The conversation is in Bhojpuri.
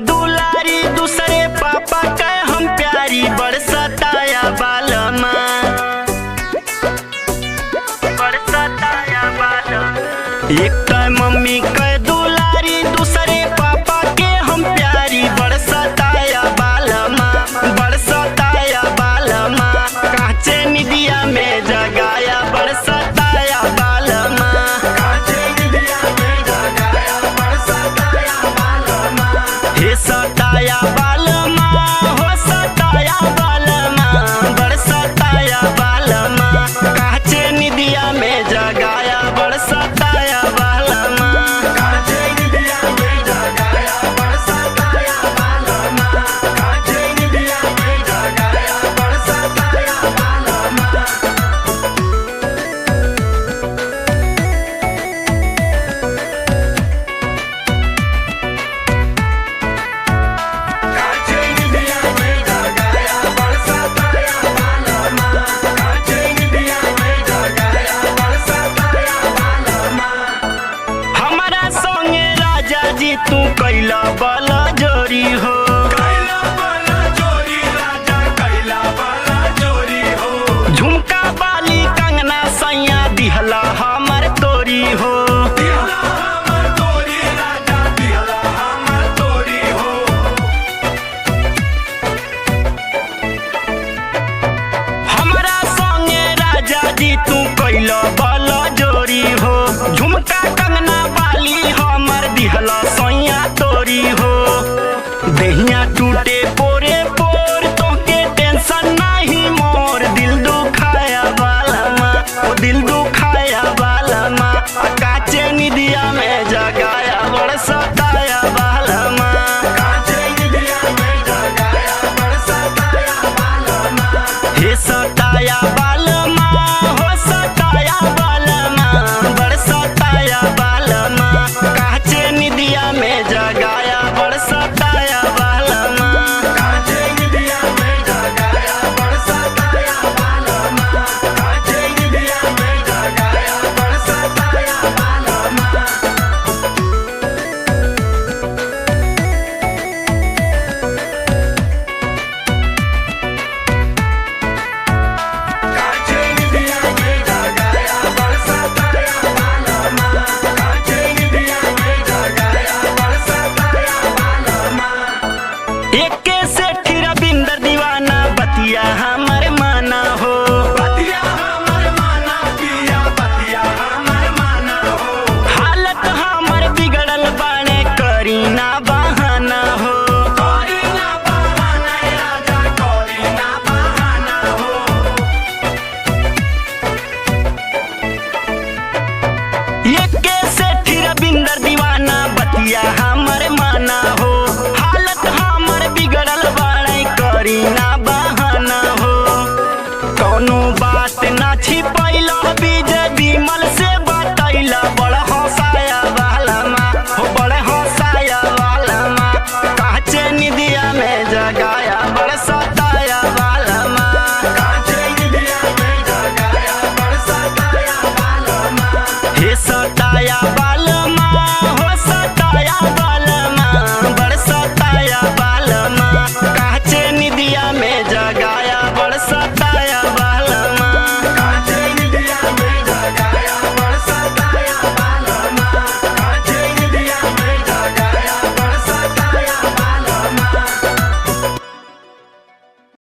दुलारी दूसरे पापा के हम प्यारी बड़ सताया बालमा, बड़ सताया बालमा। एक मम्मी के दुलारी दूसरे पापा के हम प्यारी बड़ सताया बालमा, बड़ सताया बालमा। काचे निदिया में जगाया बड़ सताया बालमा, काचे निदिया में जगाया बड़ सताया बालमा। हे सताया बालमा हो सताया बालमा, बड़ सताया बालमा। काचे निदिया में जगाया बड़ सताया बालमा, काचे निदिया में जगाया बड़ सताया बालमा, काचे निदिया में जगाया बड़ सताया बालमा। काचे निदिया में जगाया बड़ सताया बालमा, काचे निदिया में जगाया बड़ सताया बालमा। हमारा संगे राजा जी तू कैला बला जोरी हो, कैला बला जोरी राजा कैला बला जोरी हो। झुमका बाली कंगना सैया दिहला हमर तोरी हो, दिहला हमर तोरी राजा दिहला हमर तोरी हो। हमारा संगे राजा जी तू कैला बला जोरी हो। झुमका कंगना बाली हमर दिहला सैया तोरी हो। देहिया टूटे